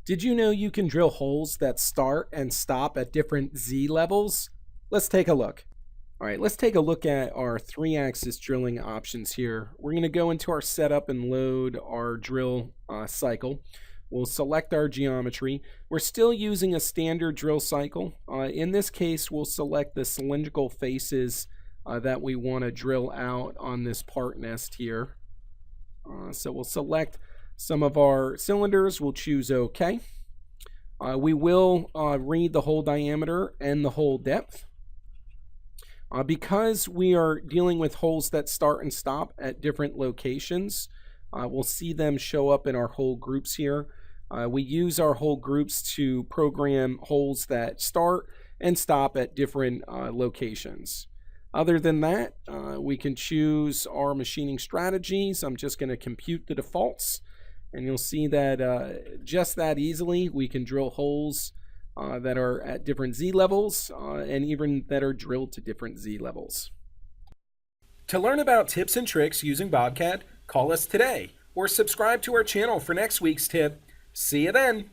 Did you know you can drill holes that start and stop at different Z levels? Let's take a look. All right, let's take a look at our 3-axis drilling options here. We're going to go into our setup and load our drill cycle. We'll select our geometry. We're still using a standard drill cycle. In this case, we'll select the cylindrical faces that we want to drill out on this part nest here. So we'll select some of our cylinders. We'll choose OK. We will read the hole diameter and the hole depth. Because we are dealing with holes that start and stop at different locations, we'll see them show up in our hole groups here. We use our hole groups to program holes that start and stop at different locations. Other than that, we can choose our machining strategies. I'm just going to compute the defaults, and you'll see that just that easily we can drill holes that are at different Z levels and even that are drilled to different Z levels. To learn about tips and tricks using BobCAD, call us today or subscribe to our channel for next week's tip. See you then!